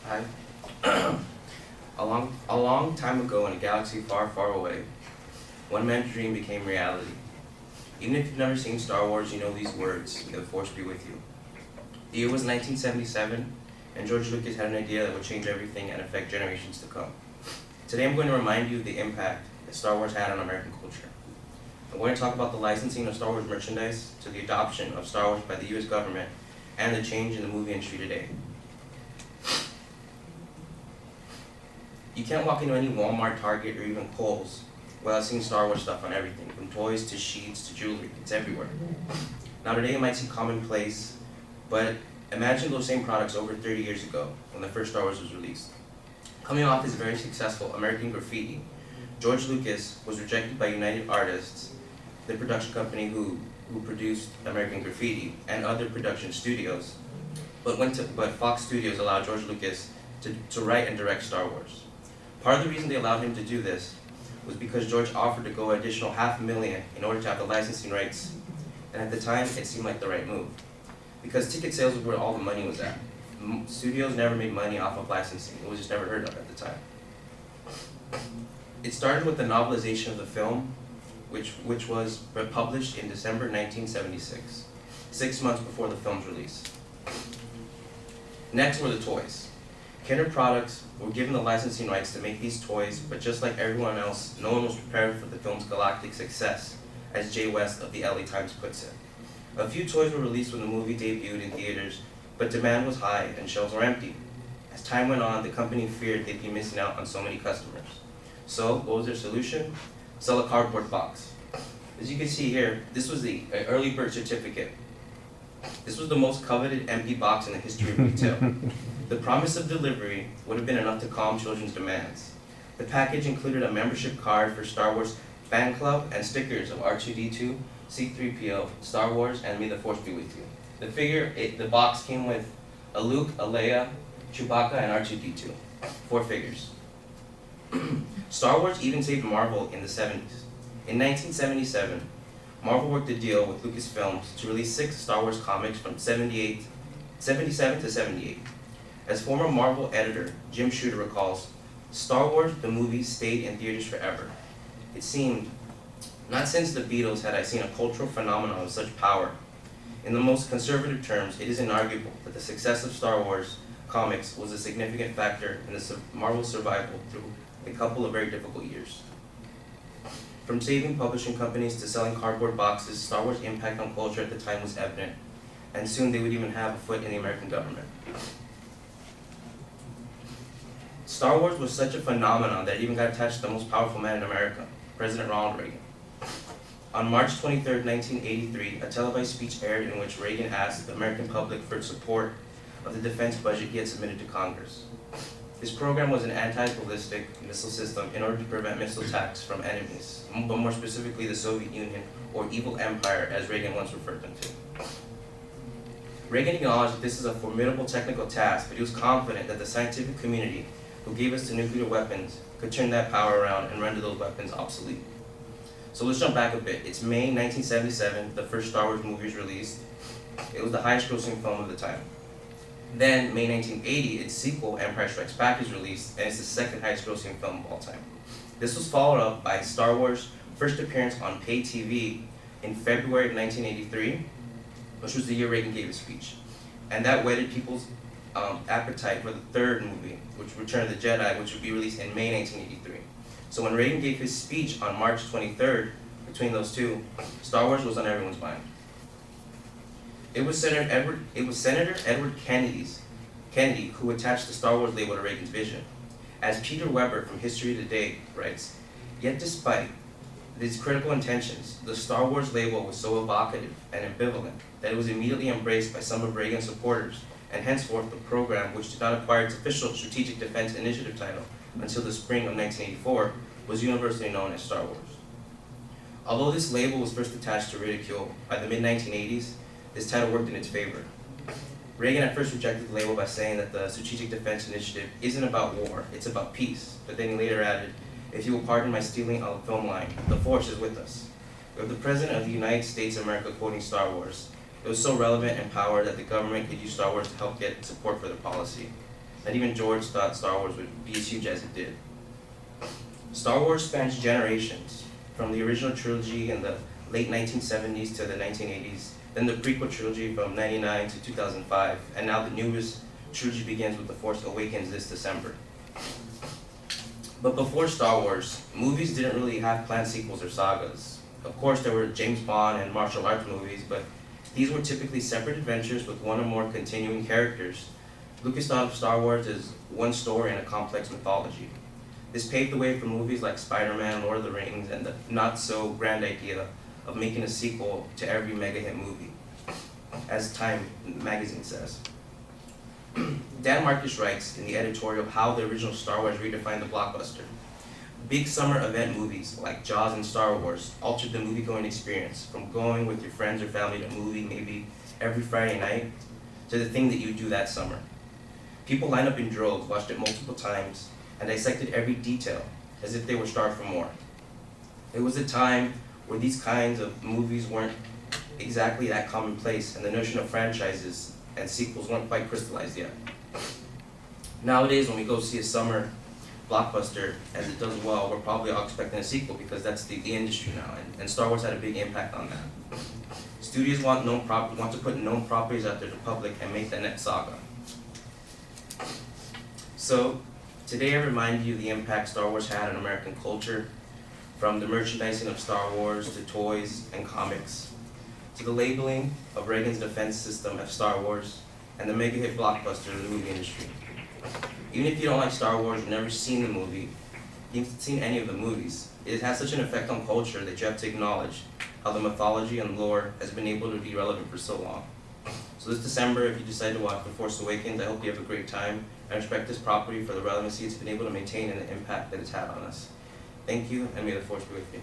Hi. A long time ago in a galaxy far, far away, one man's dream became reality. Even if you've never seen Star Wars, you know these words, may the Force be with you. The year was 1977, and George Lucas had an idea that would change everything and affect generations to come. Today I'm going to remind you of the impact that Star Wars had on American culture. I'm going to talk about the licensing of Star Wars merchandise to the adoption of Star Wars by the US government and the change in the movie industry today. You can't walk into any Walmart, Target, or even Kohl's without seeing Star Wars stuff on everything, from toys to sheets to jewelry. It's everywhere. Now today it might seem commonplace, but imagine those same products over 30 years ago when the first Star Wars was released. Coming off his very successful American Graffiti, George Lucas was rejected by United Artists, the production company who produced American Graffiti, and other production studios, but Fox Studios allowed George Lucas to write and direct Star Wars. Part of the reason they allowed him to do this was because George offered to go an additional $500,000 in order to have the licensing rights, and at the time it seemed like the right move. Because ticket sales was where all the money was at. Studios never made money off of licensing, it was just never heard of at the time. It started with the novelization of the film, which was published in December 1976, 6 months before the film's release. Next were the toys. Kenner Products were given the licensing rights to make these toys, but just like everyone else, no one was prepared for the film's galactic success, as Jay West of the LA Times puts it. A few toys were released when the movie debuted in theaters, but demand was high and shelves were empty. As time went on, the company feared they'd be missing out on so many customers. So, what was their solution? Sell a cardboard box. As you can see here, this was the early bird certificate. This was the most coveted empty box in the history of retail. The promise of delivery would have been enough to calm children's demands. The package included a membership card for Star Wars Fan Club and stickers of R2-D2, C-3PO, Star Wars, and May the Force be with you. The box came with a Luke, a Leia, Chewbacca, and R2-D2. 4 figures. Star Wars even saved Marvel in the 70s. In 1977, Marvel worked a deal with Lucasfilms to release 6 Star Wars comics from 77 to 78. As former Marvel editor Jim Shooter recalls, Star Wars, the movie, stayed in theaters forever. It seemed, not since the Beatles had I seen a cultural phenomenon of such power. In the most conservative terms, it is inarguable that the success of Star Wars comics was a significant factor in the Marvel's survival through a couple of very difficult years. From saving publishing companies to selling cardboard boxes, Star Wars' impact on culture at the time was evident, and soon they would even have a foot in the American government. Star Wars was such a phenomenon that it even got attached to the most powerful man in America, President Ronald Reagan. On March 23, 1983, a televised speech aired in which Reagan asked the American public for support of the defense budget he had submitted to Congress. His program was an anti-ballistic missile system in order to prevent missile attacks from enemies, but more specifically the Soviet Union, or Evil Empire, as Reagan once referred them to. Reagan acknowledged that this is a formidable technical task, but he was confident that the scientific community who gave us the nuclear weapons could turn that power around and render those weapons obsolete. So let's jump back a bit. It's May 1977, the first Star Wars movie was released. It was the highest grossing film of the time. Then, May 1980, its sequel, Empire Strikes Back, is released, and it's the second highest grossing film of all time. This was followed up by Star Wars' first appearance on pay TV in February of 1983, which was the year Reagan gave his speech. And that whetted people's appetite for the third movie, which Return of the Jedi, which would be released in May 1983. So when Reagan gave his speech on March 23rd, between those two, Star Wars was on everyone's mind. It was Senator Edward Kennedy who attached the Star Wars label to Reagan's vision. As Peter Weber from History Today writes, yet despite these critical intentions, the Star Wars label was so evocative and ambivalent that it was immediately embraced by some of Reagan's supporters, and henceforth the program, which did not acquire its official Strategic Defense Initiative title until the spring of 1984, was universally known as Star Wars. Although this label was first attached to ridicule, by the mid-1980s, this title worked in its favor. Reagan at first rejected the label by saying that the Strategic Defense Initiative isn't about war, it's about peace, but then he later added, if you will pardon my stealing a film line, the Force is with us. We have the President of the United States of America quoting Star Wars. It was so relevant and power that the government could use Star Wars to help get support for their policy. Not even George thought Star Wars would be as huge as it did. Star Wars spans generations, from the original trilogy in the late 1970s to the 1980s, then the prequel trilogy from 99 to 2005, and now the newest trilogy begins with The Force Awakens this December. But before Star Wars, movies didn't really have planned sequels or sagas. Of course, there were James Bond and martial arts movies, but these were typically separate adventures with one or more continuing characters. Lucas thought of Star Wars as one story in a complex mythology. This paved the way for movies like Spider-Man, Lord of the Rings, and the not-so-grand idea of making a sequel to every mega-hit movie, as Time magazine says. Dan Marcus writes in the editorial how the original Star Wars redefined the blockbuster. Big summer event movies like Jaws and Star Wars altered the movie-going experience, from going with your friends or family to a movie maybe every Friday night to the thing that you do that summer. People lined up in droves, watched it multiple times, and dissected every detail as if they were starved for more. It was a time where these kinds of movies weren't exactly that commonplace, and the notion of franchises and sequels weren't quite crystallized yet. Nowadays, when we go see a summer blockbuster, as it does well, we're probably all expecting a sequel because that's the industry now, and Star Wars had a big impact on that. Studios want to put known properties out there to the public and make the next saga. So, today I remind you of the impact Star Wars had on American culture, from the merchandising of Star Wars to toys and comics, to the labeling of Reagan's defense system of Star Wars, and the mega-hit blockbuster of the movie industry. Even if you don't like Star Wars or never seen the movie, you've seen any of the movies, it has such an effect on culture that you have to acknowledge how the mythology and lore has been able to be relevant for so long. So this December, if you decide to watch The Force Awakens, I hope you have a great time and respect this property for the relevancy it's been able to maintain and the impact that it's had on us. Thank you, and may the Force be with you.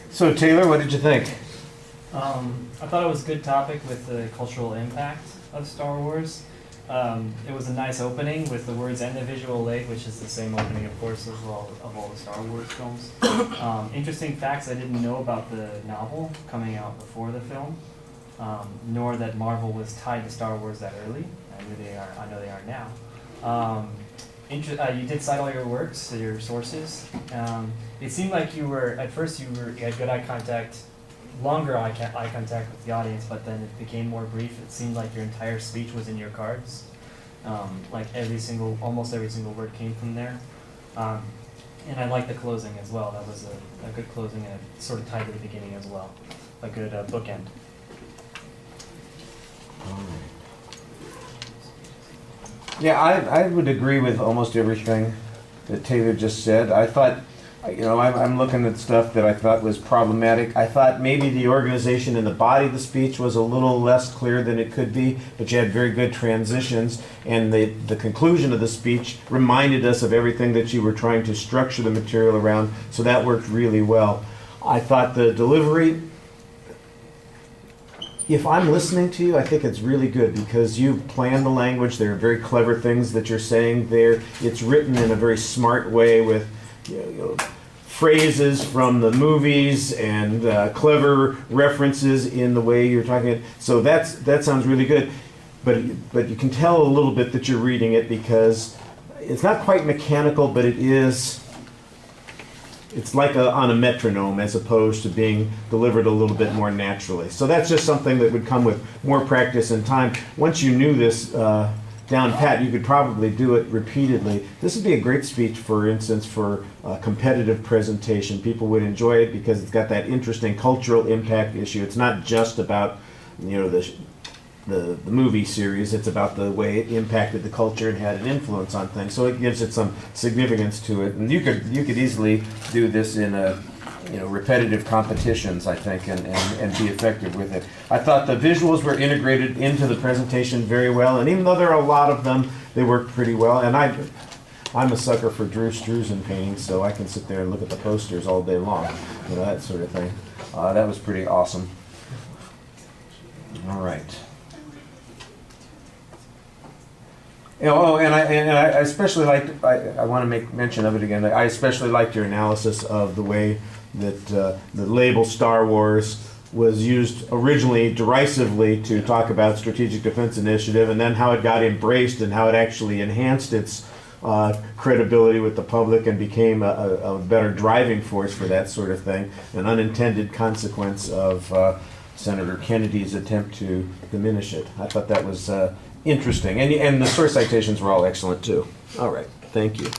So Taylor, what did you think? I thought it was a good topic with the cultural impact of Star Wars. It was a nice opening with the words "and the visual lake," which is the same opening, of course, of all the Star Wars films. Interesting facts I didn't know about the novel coming out before the film, nor that Marvel was tied to Star Wars that early. I know they are now. You did cite all your works, your sources. It seemed like you had good eye contact, longer eye contact with the audience, but then it became more brief. It seemed like your entire speech was in your cards. Like almost every single word came from there. And I liked the closing as well. That was a good closing, and it sort of tied to the beginning as well. A good bookend. Yeah, I would agree with almost everything that Taylor just said. I thought, I'm looking at stuff that I thought was problematic. I thought maybe the organization in the body of the speech was a little less clear than it could be, but you had very good transitions, and the conclusion of the speech reminded us of everything that you were trying to structure the material around, so that worked really well. I thought the delivery, if I'm listening to you, I think it's really good because you planned the language. There are very clever things that you're saying there. It's written in a very smart way with phrases from the movies and clever references in the way you're talking it. So that sounds really good. But you can tell a little bit that you're reading it because it's not quite mechanical, but it's like on a metronome as opposed to being delivered a little bit more naturally. So that's just something that would come with more practice and time. Once you knew this down pat, you could probably do it repeatedly. This would be a great speech, for instance, for a competitive presentation. People would enjoy it because it's got that interesting cultural impact issue. It's not just about the movie series, it's about the way it impacted the culture and had an influence on things. So it gives it some significance to it. And you could easily do this in repetitive competitions, I think, and be effective with it. I thought the visuals were integrated into the presentation very well, and even though there are a lot of them, they worked pretty well. And I'm a sucker for Drew Struzan paintings, so I can sit there and look at the posters all day long, that sort of thing. That was pretty awesome. All right. And I especially liked, I want to make mention of it again, I especially liked your analysis of the way that the label Star Wars was used originally derisively to talk about Strategic Defense Initiative, and then how it got embraced and how it actually enhanced its credibility with the public and became a better driving force for that sort of thing, an unintended consequence of Senator Kennedy's attempt to diminish it. I thought that was interesting, and the source citations were all excellent too. All right, thank you.